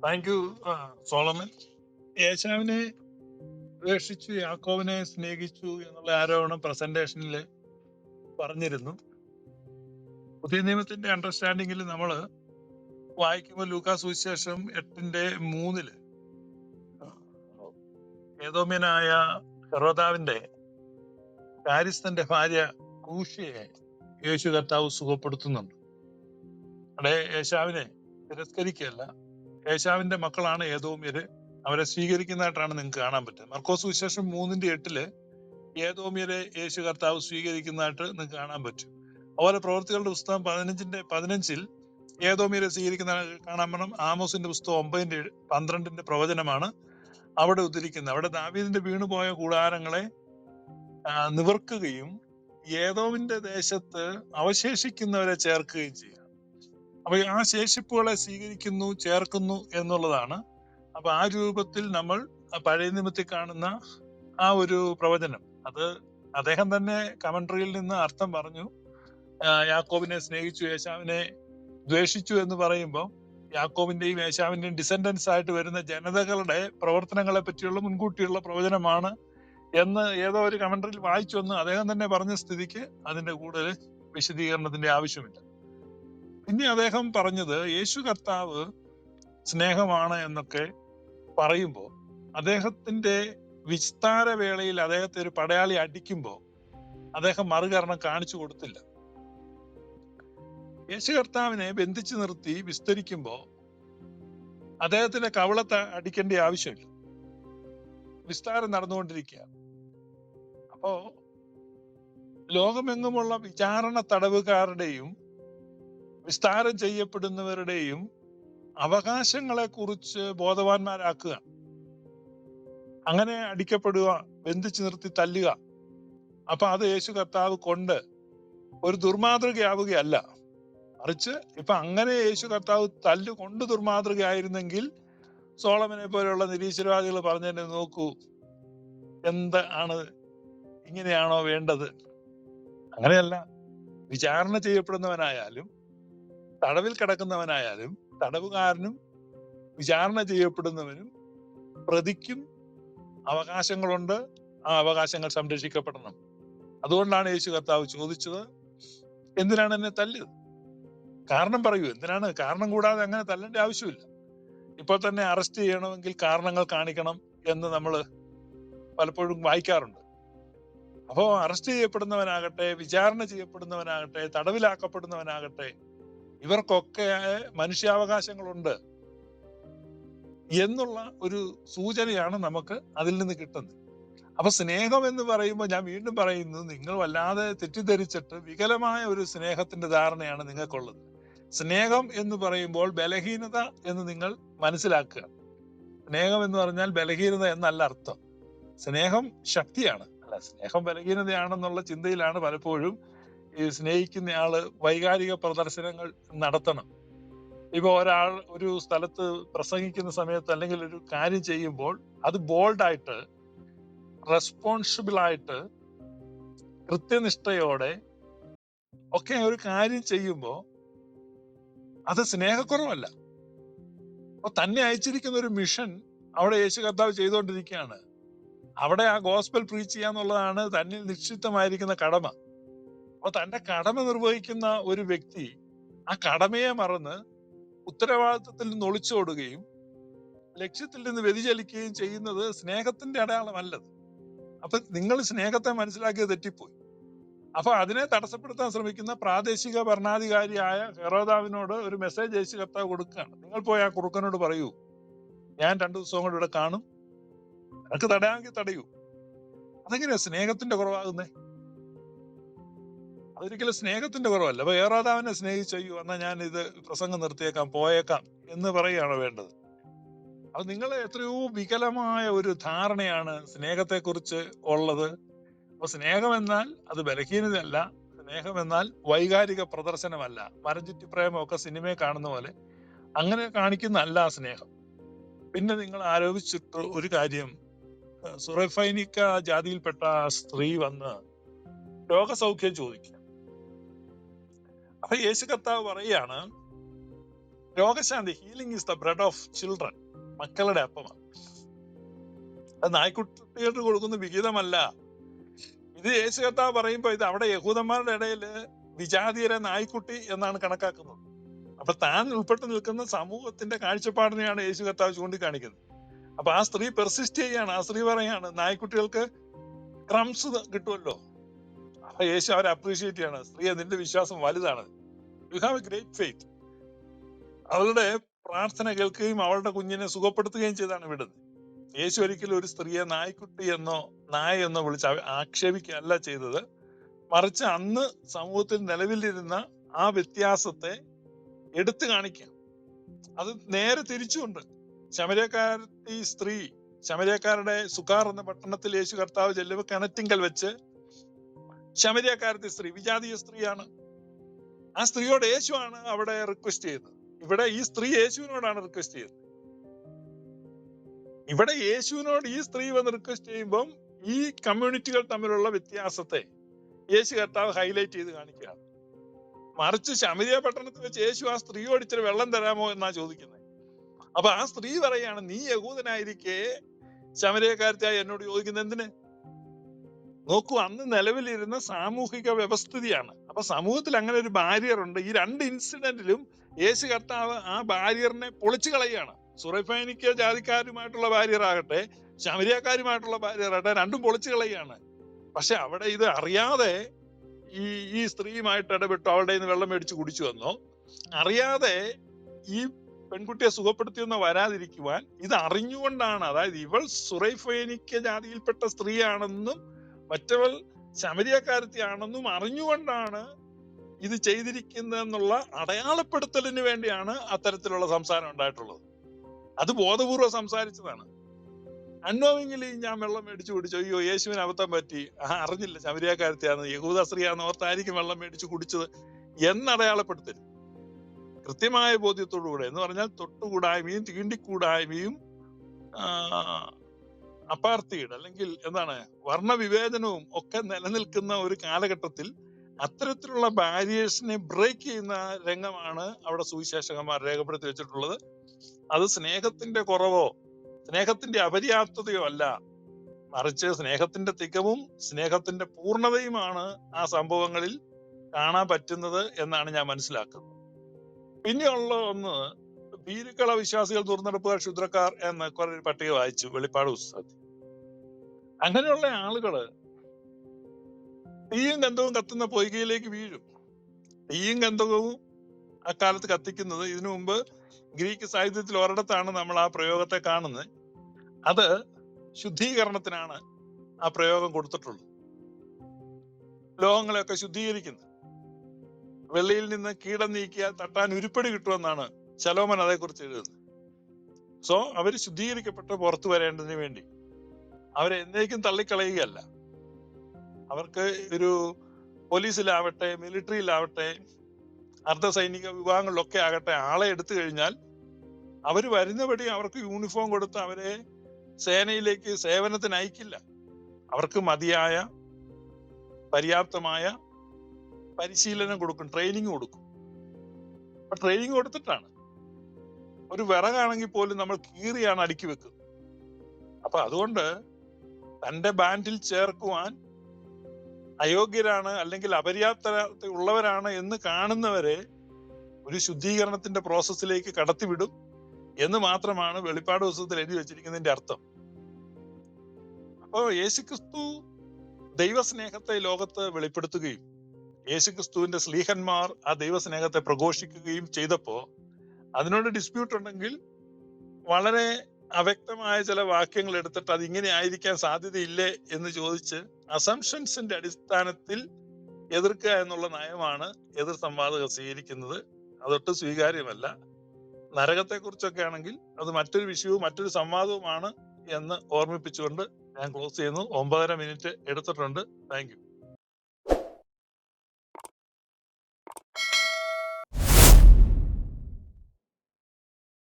Thank you Solomon. യേശാവിനെ ഉപേക്ഷിച്ചു യാക്കോബിനെ സ്നേഹിച്ചു എന്നുള്ള ആരോപണം പ്രസന്റേഷനിൽ പറഞ്ഞിരുന്നു. പുതിയ നിയമത്തിന്റെ അണ്ടർസ്റ്റാൻഡിങ്ങിൽ നമ്മൾ വായിക്കുമ്പോൾ ലൂക്കാ സുവിശേഷം 8:3 ഏദോമ്യനായ ഹെറോദാവിന്റെ കാര്യസ്ഥന്റെ ഭാര്യ കൂഷ്യയെ യേശു കർത്താവ് സുഖപ്പെടുത്തുന്നുണ്ട്. അവിടെ യേശാവിനെ തിരസ്കരിക്കുകയല്ല, യേശാവിന്റെ മക്കളാണ് ഏദോമ്യര്, അവരെ സ്വീകരിക്കുന്നതായിട്ടാണ് നിങ്ങൾക്ക് കാണാൻ പറ്റുന്നത്. മർക്കോസ് സുവിശേഷം 3:8 ഏദോമ്യരെ യേശു കർത്താവ് സ്വീകരിക്കുന്നതായിട്ട് നിങ്ങൾക്ക് കാണാൻ പറ്റും. അതുപോലെ പ്രവൃത്തികളുടെ പുസ്തകം 15:15 ഏദോമ്യരെ സ്വീകരിക്കുന്ന കാണാൻ പറ്റും. ആമോസിന്റെ പുസ്തകം 9:12 പ്രവചനമാണ് അവിടെ ഉദ്ധരിക്കുന്നത്. അവിടെ ദാവീദിന്റെ വീണുപോയ കൂടാരങ്ങളെ നിവർക്കുകയും ഏദോമിന്റെ ദേശത്ത് അവശേഷിക്കുന്നവരെ ചേർക്കുകയും ചെയ്യുക. അപ്പൊ ആ ശേഷിപ്പുകളെ സ്വീകരിക്കുന്നു, ചേർക്കുന്നു എന്നുള്ളതാണ്. അപ്പൊ ആ രൂപത്തിൽ നമ്മൾ പഴയ നിയമത്തിൽ കാണുന്ന ആ ഒരു പ്രവചനം, അത് അദ്ദേഹം തന്നെ കമന്ററിയിൽ നിന്ന് അർത്ഥം പറഞ്ഞു. യാക്കോബിനെ സ്നേഹിച്ചു, യേശാവിനെ ദ്വേഷിച്ചു എന്ന് പറയുമ്പോൾ യാക്കോബിന്റെയും യേശാവിന്റെയും ഡിസെൻഡൻസ് ആയിട്ട് വരുന്ന ജനതകളുടെ പ്രവർത്തനങ്ങളെ പറ്റിയുള്ള മുൻകൂട്ടിയുള്ള പ്രവചനമാണ് എന്ന് ഏതോ ഒരു കമന്ററിയിൽ വായിച്ചു എന്ന് അദ്ദേഹം തന്നെ പറഞ്ഞ സ്ഥിതിക്ക് അതിന്റെ കൂടുതൽ വിശദീകരണത്തിന്റെ ആവശ്യമില്ല. പിന്നെ അദ്ദേഹം പറഞ്ഞത് യേശു കർത്താവ് സ്നേഹമാണ് എന്നൊക്കെ പറയുമ്പോൾ അദ്ദേഹത്തിന്റെ വിസ്താര വേളയിൽ അദ്ദേഹത്തെ ഒരു പടയാളി അടിക്കുമ്പോൾ അദ്ദേഹം മറുകരണം കാണിച്ചു കൊടുത്തില്ല. യേശു കർത്താവിനെ ബന്ധിച്ചു നിർത്തി വിസ്തരിക്കുമ്പോൾ അദ്ദേഹത്തിന്റെ കവിളത്തെ അടിക്കേണ്ട ആവശ്യമില്ല, വിസ്താരം നടന്നുകൊണ്ടിരിക്കുകയാണ്. അപ്പോ ലോകമെങ്ങുമുള്ള വിചാരണ തടവുകാരുടെയും വിസ്താരം ചെയ്യപ്പെടുന്നവരുടെയും അവകാശങ്ങളെ കുറിച്ച് ബോധവാന്മാരാക്കുക, അങ്ങനെ അടിക്കപ്പെടുക, ബന്ധിച്ചു നിർത്തി തല്ലുക. അപ്പൊ അത് യേശു കർത്താവ് കൊണ്ട് ഒരു ദുർമാതൃകയാവുകയല്ല, മറിച്ച് ഇപ്പൊ അങ്ങനെ യേശു കർത്താവ് തല്ലുകൊണ്ട് ദുർമാതൃകയായിരുന്നെങ്കിൽ സോളമനെ പോലെയുള്ള നിരീശ്വരവാദികൾ പറഞ്ഞതിനെ നോക്കൂ, എന്താണ്, ഇങ്ങനെയാണോ വേണ്ടത്? അങ്ങനെയല്ല. വിചാരണ ചെയ്യപ്പെടുന്നവനായാലും തടവിൽ കിടക്കുന്നവനായാലും തടവുകാരനും വിചാരണ ചെയ്യപ്പെടുന്നവനും പ്രതിക്കും അവകാശങ്ങളുണ്ട്. ആ അവകാശങ്ങൾ സംരക്ഷിക്കപ്പെടണം. അതുകൊണ്ടാണ് യേശു കർത്താവ് ചോദിച്ചത്, എന്തിനാണ് എന്നെ തല്ലിയത്? കാരണം പറയൂ, എന്തിനാണ്? കാരണം കൂടാതെ അങ്ങനെ തല്ലേണ്ട ആവശ്യമില്ല. ഇപ്പോൾ തന്നെ അറസ്റ്റ് ചെയ്യണമെങ്കിൽ കാരണങ്ങൾ കാണിക്കണം എന്ന് നമ്മൾ പലപ്പോഴും വായിക്കാറുണ്ട്. അപ്പോ അറസ്റ്റ് ചെയ്യപ്പെടുന്നവനാകട്ടെ, വിചാരണ ചെയ്യപ്പെടുന്നവനാകട്ടെ, തടവിലാക്കപ്പെടുന്നവനാകട്ടെ, ഇവർക്കൊക്കെ മനുഷ്യാവകാശങ്ങളുണ്ട് എന്നുള്ള ഒരു സൂചനയാണ് നമുക്ക് അതിൽ നിന്ന് കിട്ടുന്നത്. അപ്പൊ സ്നേഹം എന്ന് പറയുമ്പോൾ ഞാൻ വീണ്ടും പറയുന്നു, നിങ്ങൾ വല്ലാതെ തെറ്റിദ്ധരിച്ചിട്ട് വികലമായ ഒരു സ്നേഹത്തിന്റെ ധാരണയാണ് നിങ്ങൾക്കുള്ളത്. സ്നേഹം എന്ന് പറയുമ്പോൾ ബലഹീനത എന്ന് നിങ്ങൾ മനസ്സിലാക്കുക. സ്നേഹം എന്ന് പറഞ്ഞാൽ ബലഹീനത എന്നല്ല അർത്ഥം. സ്നേഹം ശക്തിയാണ്. അല്ല, സ്നേഹം ബലഹീനതയാണെന്നുള്ള ചിന്തയിലാണ് പലപ്പോഴും ഈ സ്നേഹിക്കുന്നയാള് വൈകാരിക പ്രദർശനങ്ങൾ നടത്തണം. ഇപ്പൊ ഒരാൾ ഒരു സ്ഥലത്ത് പ്രസംഗിക്കുന്ന സമയത്ത് അല്ലെങ്കിൽ ഒരു കാര്യം ചെയ്യുമ്പോൾ അത് ബോൾഡായിട്ട്, റെസ്പോൺസിബിൾ ആയിട്ട്, കൃത്യനിഷ്ഠയോടെ ഒക്കെ ഒരു കാര്യം ചെയ്യുമ്പോൾ അത് സ്നേഹക്കുറവല്ല. അപ്പൊ തന്നെ അയച്ചിരിക്കുന്ന ഒരു മിഷൻ അവിടെ യേശു കർത്താവ് ചെയ്തുകൊണ്ടിരിക്കുകയാണ്. അവിടെ ആ ഗോസ്പൽ പ്രീച്ച് ചെയ്യാന്നുള്ളതാണ് തന്നിൽ നിക്ഷിപ്തമായിരിക്കുന്ന കടമ. അപ്പൊ തന്റെ കടമ നിർവഹിക്കുന്ന ഒരു വ്യക്തി ആ കടമയെ മറന്ന് ഉത്തരവാദിത്വത്തിൽ നിന്ന് ഒളിച്ചോടുകയും ലക്ഷ്യത്തിൽ നിന്ന് വ്യതിചലിക്കുകയും ചെയ്യുന്നത് സ്നേഹത്തിന്റെ അടയാളമല്ലത്. അപ്പൊ നിങ്ങൾ സ്നേഹത്തെ മനസ്സിലാക്കിയത് തെറ്റിപ്പോയി. അപ്പൊ അതിനെ തടസ്സപ്പെടുത്താൻ ശ്രമിക്കുന്ന പ്രാദേശിക ഭരണാധികാരിയായ ഹെറോദാവിനോട് ഒരു മെസ്സേജ് യേശു കർത്താവ് കൊടുക്കുകയാണ്. നിങ്ങൾ പോയി ആ കുറുക്കനോട് പറയൂ, ഞാൻ 2 ദിവസം കൊണ്ട് ഇവിടെ കാണും, നിനക്ക് തടയാമെങ്കിൽ തടയൂ. അതെങ്ങനെയാ സ്നേഹത്തിന്റെ കുറവാകുന്നേ? അതൊരിക്കലും സ്നേഹത്തിന്റെ കുറവല്ല. അപ്പൊ ഹെറോദാവിനെ സ്നേഹിച്ചയ്യോ എന്നാ ഞാൻ ഇത് പ്രസംഗം നിർത്തിയേക്കാം, പോയേക്കാം എന്ന് പറയുകയാണോ വേണ്ടത്? അപ്പൊ നിങ്ങൾ എത്രയോ വികലമായ ഒരു ധാരണയാണ് സ്നേഹത്തെക്കുറിച്ച് ഉള്ളത്. അപ്പൊ സ്നേഹം എന്നാൽ അത് ബലഹീനതയല്ല. സ്നേഹം എന്നാൽ വൈകാരിക പ്രദർശനമല്ല. മരഞ്ചുറ്റി പ്രേമമൊക്കെ സിനിമയെ കാണുന്ന പോലെ അങ്ങനെ കാണിക്കുന്നതല്ല സ്നേഹം. പിന്നെ നിങ്ങൾ ആരോപിച്ചിട്ട് ഒരു കാര്യം, സുറഫൈനിക്ക ജാതിയിൽപ്പെട്ട സ്ത്രീ വന്ന് രോഗസൗഖ്യം ചോദിക്കുക. അപ്പൊ യേശു കർത്താവ് പറയാണ്, രോഗശാന്തി, healing is the bread of children, മക്കളുടെ അപ്പമാണ്. അത് നായ്ക്കുട്ടികൾക്ക് കൊടുക്കുന്ന വിഹിതമല്ല. ഇത് യേശു കർത്താവ് പറയുമ്പോ ഇത് അവിടെ യഹൂദന്മാരുടെ ഇടയിൽ വിജാതീയരെ നായ്ക്കുട്ടി എന്നാണ് കണക്കാക്കുന്നത്. അപ്പൊ താൻ ഉൾപ്പെട്ട് നിൽക്കുന്ന സമൂഹത്തിന്റെ കാഴ്ചപ്പാടിനെയാണ് യേശു കർത്താവ് ചൂണ്ടിക്കാണിക്കുന്നത്. അപ്പൊ ആ സ്ത്രീ പെർസിസ്റ്റ് ചെയ്യാണ്. ആ സ്ത്രീ പറയാണ് നായ്ക്കുട്ടികൾക്ക് ക്രംസ് കിട്ടുമല്ലോ. അപ്പൊ യേശു അവരെ അപ്രീഷിയേറ്റ് ചെയ്യാണ്. സ്ത്രീയെ, നിന്റെ വിശ്വാസം വലുതാണ്, you have A great faith. അവളുടെ പ്രാർത്ഥന കേൾക്കുകയും അവളുടെ കുഞ്ഞിനെ സുഖപ്പെടുത്തുകയും ചെയ്താണ് വിടുന്നത്. യേശു ഒരിക്കലും ഒരു സ്ത്രീയെ നായ്ക്കുട്ടി എന്നോ നായ എന്നോ വിളിച്ച് ആക്ഷേപിക്കുകയല്ല ചെയ്തത്. മറിച്ച് അന്ന് സമൂഹത്തിൽ നിലവിലിരുന്ന ആ വ്യത്യാസത്തെ എടുത്തു കാണിക്കാം. അത് നേരെ തിരിച്ചുണ്ട്. ശമര്യക്കാരത്തി സ്ത്രീ, ശമര്യക്കാരുടെ സുഖാർ എന്ന പട്ടണത്തിൽ യേശു കർത്താവ് ചെല്ലുമ്പോൾ കിണറ്റിങ്കൽ വെച്ച് ശമര്യക്കാരത്തി സ്ത്രീ, വിജാതീയ സ്ത്രീയാണ്, ആ സ്ത്രീയോട് യേശുവാണ് അവിടെ റിക്വസ്റ്റ് ചെയ്യുന്നത്. ഇവിടെ ഈ സ്ത്രീ യേശുവിനോടാണ് റിക്വസ്റ്റ് ചെയ്യുന്നത്. ഇവിടെ യേശുവിനോട് ഈ സ്ത്രീ വന്ന് റിക്വസ്റ്റ് ചെയ്യുമ്പം ഈ കമ്മ്യൂണിറ്റികൾ തമ്മിലുള്ള വ്യത്യാസത്തെ യേശു കർത്താവ് ഹൈലൈറ്റ് ചെയ്ത് കാണിക്കുകയാണ്. മറിച്ച് ശമരിയ പട്ടണത്തിൽ വെച്ച് യേശു ആ സ്ത്രീയോട് ഇച്ചിരി വെള്ളം തരാമോ എന്നാ ചോദിക്കുന്നത്. അപ്പൊ ആ സ്ത്രീ പറയാണ്, നീ യഹൂദനായിരിക്കെ ശമരിയക്കാരത്തിയായി എന്നോട് ചോദിക്കുന്നത് എന്തിന്? നോക്കൂ, അന്ന് നിലവിലിരുന്ന സാമൂഹിക വ്യവസ്ഥിതിയാണ്. അപ്പൊ സമൂഹത്തിൽ അങ്ങനെ ഒരു ബാരിയർ ഉണ്ട്. ഈ രണ്ട് ഇൻസിഡന്റിലും യേശു കർത്താവ് ആ ബാരിയറിനെ പൊളിച്ചു കളയുകയാണ്. സുറൈഫൈനിക്ക ജാതിക്കാരുമായിട്ടുള്ള ബാരിയർ ആകട്ടെ, ശമരിയക്കാരുമായിട്ടുള്ള ബാരിയർ ആകട്ടെ, രണ്ടും പൊളിച്ചു കളയുകയാണ്. പക്ഷെ അവിടെ ഇത് അറിയാതെ ഈ സ്ത്രീയുമായിട്ട് ഇടപെട്ടു, അവളുടെ നിന്ന് വെള്ളം മേടിച്ച് കുടിച്ചു വന്നോ, അറിയാതെ ഈ പെൺകുട്ടിയെ സുഖപ്പെടുത്തിയെന്ന് വരാതിരിക്കുവാൻ ഇത് അറിഞ്ഞുകൊണ്ടാണ്, അതായത് ഇവൾ സുറൈഫൈനിക്ക ജാതിയിൽപ്പെട്ട സ്ത്രീയാണെന്നും മറ്റവൾ ശമരിയക്കാരത്തിയാണെന്നും അറിഞ്ഞുകൊണ്ടാണ് ഇത് ചെയ്തിരിക്കുന്നതെന്നുള്ള അടയാളപ്പെടുത്തലിന് വേണ്ടിയാണ് അത്തരത്തിലുള്ള സംസാരം ഉണ്ടായിട്ടുള്ളത്. അത് ബോധപൂർവ്വം സംസാരിച്ചതാണ്. അൺനോവിംഗ്ലി ഞാൻ വെള്ളം മേടിച്ചു കുടിച്ചു, അയ്യോ യേശുവിന് അബദ്ധം പറ്റി, അറിഞ്ഞില്ല ശമരിയക്കാരത്തിയാണ്, യഹൂദ സ്ത്രീയാണെന്ന് ഓർത്തായിരിക്കും വെള്ളം മേടിച്ചു കുടിച്ചത് എന്നടയാളപ്പെടുത്തൽ കൃത്യമായ ബോധ്യത്തോടുകൂടെ, എന്ന് പറഞ്ഞാൽ തൊട്ടുകൂടായ്മയും തീണ്ടിക്കൂടായ്മയും അപ്പാർത്തീഡ് അല്ലെങ്കിൽ എന്താണ് വർണ്ണവിവേചനവും ഒക്കെ നിലനിൽക്കുന്ന ഒരു കാലഘട്ടത്തിൽ അത്തരത്തിലുള്ള ബാരിയേഴ്സിനെ ബ്രേക്ക് ചെയ്യുന്ന രംഗമാണ് അവിടെ സുവിശേഷകന്മാർ രേഖപ്പെടുത്തി വെച്ചിട്ടുള്ളത്. അത് സ്നേഹത്തിന്റെ കുറവോ സ്നേഹത്തിന്റെ അപര്യാപ്തതയോ അല്ല, മറിച്ച് സ്നേഹത്തിന്റെ തികവും സ്നേഹത്തിന്റെ പൂർണ്ണതയുമാണ് ആ സംഭവങ്ങളിൽ കാണാൻ പറ്റുന്നത് എന്നാണ് ഞാൻ മനസ്സിലാക്കുന്നത്. പിന്നെയുള്ള ഒന്ന്, ഭീരുക്കള വിശ്വാസികൾ, ദുർനടപ്പുകാർ, ക്ഷുദ്രക്കാർ എന്ന കുറെ പട്ടിക വായിച്ചു വെളിപ്പാട് പുസ്തകത്തിൽ. അങ്ങനെയുള്ള ആളുകള് തീയും ഗന്ധവും കത്തുന്ന പൊയ്കയിലേക്ക് വീഴും. തീയും ഗന്ധവും അക്കാലത്ത് കത്തിക്കുന്നത്, ഇതിനു മുമ്പ് ഗ്രീക്ക് സാഹിത്യത്തിൽ ഒരിടത്താണ് നമ്മൾ ആ പ്രയോഗത്തെ കാണുന്നത്. അത് ശുദ്ധീകരണത്തിനാണ് ആ പ്രയോഗം കൊടുത്തിട്ടുള്ളത്. ലോഹങ്ങളെയൊക്കെ ശുദ്ധീകരിക്കുന്നത്, വെള്ളിയിൽ നിന്ന് കീടം നീക്കിയാൽ തട്ടാൻ ഉരുപ്പടി കിട്ടുമെന്നാണ് ശലോമൻ അതേക്കുറിച്ച് എഴുതുന്നത്. സോ അവര് ശുദ്ധീകരിക്കപ്പെട്ട് പുറത്തു വരേണ്ടതിന് വേണ്ടി അവരെ എന്നേക്കും തള്ളിക്കളയുകയല്ല. അവർക്ക് ഒരു പോലീസിലാവട്ടെ, മിലിറ്ററിയിലാവട്ടെ, അർദ്ധസൈനിക വിഭാഗങ്ങളിലൊക്കെ ആകട്ടെ, ആളെ എടുത്തു കഴിഞ്ഞാൽ അവര് വരുന്നപടി അവർക്ക് യൂണിഫോം കൊടുത്ത് അവരെ സേനയിലേക്ക് സേവനത്തിന് അയക്കില്ല. അവർക്ക് മതിയായ പര്യാപ്തമായ പരിശീലനം കൊടുക്കും, ട്രെയിനിങ് കൊടുക്കും. അപ്പൊ ട്രെയിനിങ് കൊടുത്തിട്ടാണ്. ഒരു വിറകാണെങ്കിൽ പോലും നമ്മൾ കീറിയാണ് അടുക്കി വെക്കുന്നത്. അപ്പൊ അതുകൊണ്ട് തന്റെ ബാൻഡിൽ ചേർക്കുവാൻ അയോഗ്യരാണ് അല്ലെങ്കിൽ അപര്യാപ്തത ഉള്ളവരാണ് എന്ന് കാണുന്നവരെ ഒരു ശുദ്ധീകരണത്തിന്റെ പ്രോസസ്സിലേക്ക് കടത്തിവിടും എന്ന് മാത്രമാണ് വെളിപ്പാട് പുസ്തകത്തിൽ എഴുതി വെച്ചിരിക്കുന്നതിന്റെ അർത്ഥം. അപ്പോ യേശുക്രിസ്തു ദൈവസ്നേഹത്തെ ലോകത്ത് വെളിപ്പെടുത്തുകയും യേശുക്രിസ്തുവിന്റെ സ്ലീഹന്മാർ ആ ദൈവസ്നേഹത്തെ പ്രഘോഷിക്കുകയും ചെയ്തപ്പോ അതിനോട് ഡിസ്പ്യൂട്ട് ഉണ്ടെങ്കിൽ വളരെ അവ്യക്തമായ ചില വാക്യങ്ങൾ എടുത്തിട്ട് അത് ഇങ്ങനെ ആയിരിക്കാൻ സാധ്യതയില്ലേ എന്ന് ചോദിച്ച് അസംഷൻസിന്റെ അടിസ്ഥാനത്തിൽ എതിർക്കുക എന്നുള്ള നയമാണ് എതിർ സംവാദകർ സ്വീകരിക്കുന്നത്. അതൊട്ട് സ്വീകാര്യമല്ല. നരകത്തെക്കുറിച്ചൊക്കെ ആണെങ്കിൽ അത് മറ്റൊരു വിഷയവും മറ്റൊരു സംവാദവുമാണ് എന്ന് ഓർമ്മിപ്പിച്ചുകൊണ്ട് ഞാൻ ക്ലോസ് ചെയ്യുന്നു. 9.5 മിനിറ്റ് എടുത്തിട്ടുണ്ട്. Thank you.